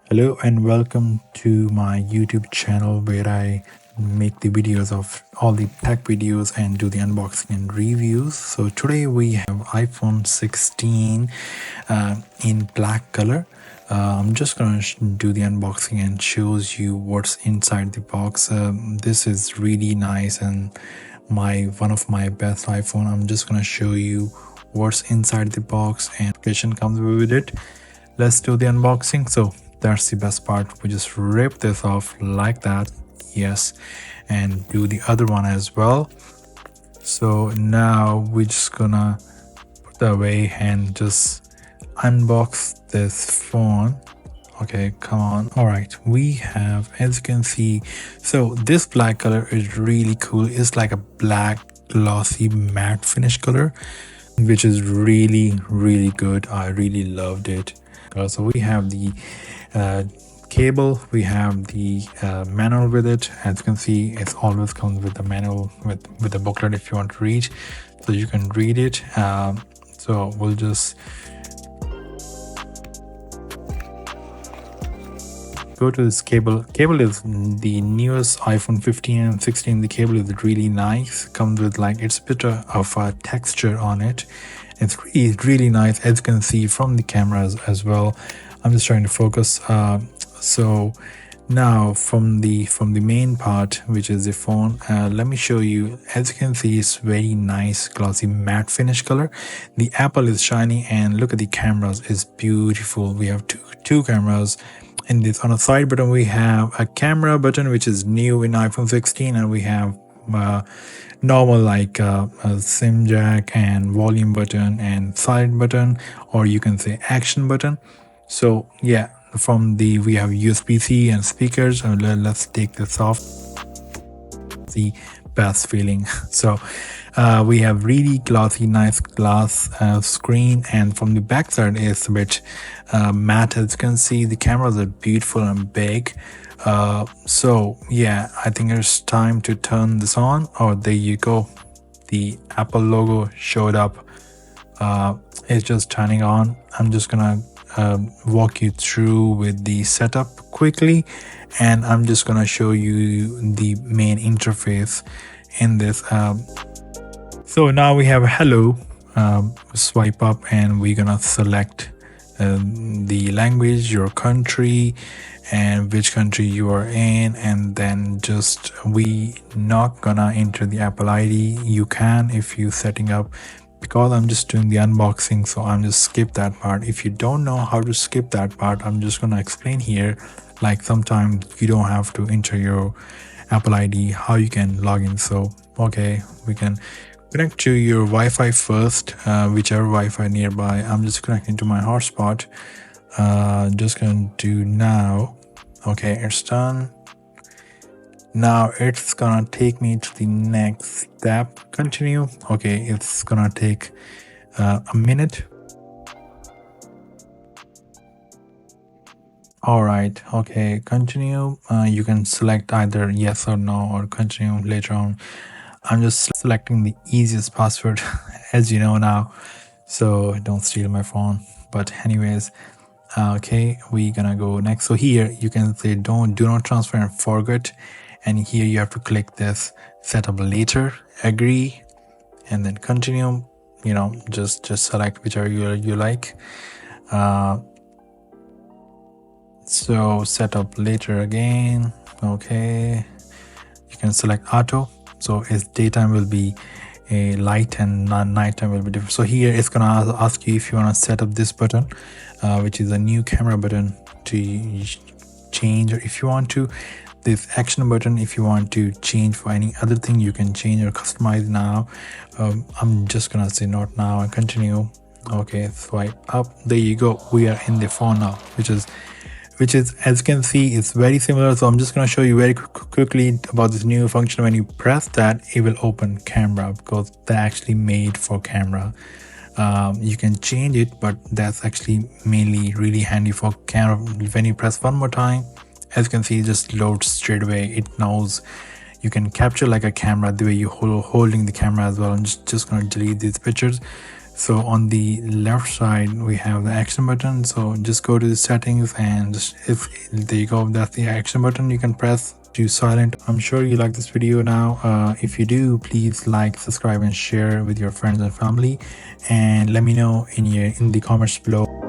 Hello and welcome to my YouTube channel where I make the videos of all the tech videos and do the unboxing and reviews. So today we have iPhone 16 in black color. I'm just gonna do the unboxing and shows you what's inside the box. This is really nice and one of my best iPhone. I'm just gonna show you what's inside the box and application comes with it. Let's do the unboxing. So that's the best part. We just rip this off like that, yes, and do the other one as well. So now we're just gonna put that away and just unbox this phone. Okay, come on. All right, we have, as you can see, so this black color is really cool. It's like a black glossy matte finish color, which is really good. I really loved it. So we have the cable, we have the manual with it. As you can see, it always comes with the manual with the booklet if you want to read, so you can read it. So we'll just go to this cable. Cable is the newest iPhone 15 and 16. The cable is really nice, comes with like it's a bit of a texture on it. It's really nice, as you can see from the cameras as well. I'm just trying to focus. So now from the main part, which is the phone, let me show you. As you can see, it's very nice glossy matte finish color. The Apple is shiny, and look at the cameras, is beautiful. We have two cameras. In this, on a side button, we have a camera button, which is new in iPhone 16, and we have normal like a SIM jack and volume button and side button, or you can say action button. So yeah, we have USB-C and speakers. Let's take this off. The best feeling. So we have really glossy nice glass screen, and from the back side is a bit matte. As you can see, the cameras are beautiful and big. So yeah, I think it's time to turn this on. Oh, there you go, the Apple logo showed up. It's just turning on. I'm just gonna walk you through with the setup quickly, and I'm just gonna show you the main interface in this. So now we have hello. Swipe up and we're gonna select the language, your country, and which country you are in, and then just we not gonna enter the Apple ID. You can if you setting up, because I'm just doing the unboxing, so I'm just skip that part. If you don't know how to skip that part, I'm just gonna explain here. Like sometimes you don't have to enter your Apple ID, how you can log in. So okay, we can connect to your Wi-Fi first, whichever Wi-Fi nearby. I'm just connecting to my hotspot. Just gonna do now. Okay, it's done. Now it's gonna take me to the next step. Continue. Okay, it's gonna take a minute. All right, okay, continue. You can select either yes or no, or continue later on. I'm just selecting the easiest password as you know now, so don't steal my phone. But anyways, okay, we're gonna go next. So here you can say do not transfer and forget, and here you have to click this setup later, agree, and then continue. You know, just select whichever you like. So setup later again. Okay, you can select auto, so its daytime will be a light and nighttime will be different. So here it's gonna ask you if you want to set up this button, which is a new camera button to change, or if you want to this action button, if you want to change for any other thing, you can change or customize now. I'm just gonna say not now and continue. Okay, swipe up. There you go, we are in the phone now, which is as you can see, it's very similar. So I'm just going to show you very quickly about this new function. When you press that, it will open camera, because they're actually made for camera. You can change it, but that's actually mainly really handy for camera. When you press one more time, as you can see, it just loads straight away. It knows you can capture like a camera the way you holding the camera as well. I'm just going to delete these pictures. So on the left side we have the action button, so just go to the settings and just, if there you go, that's the action button, you can press to silent. I'm sure you like this video now. If you do, please like, subscribe and share with your friends and family, and let me know in the comments below.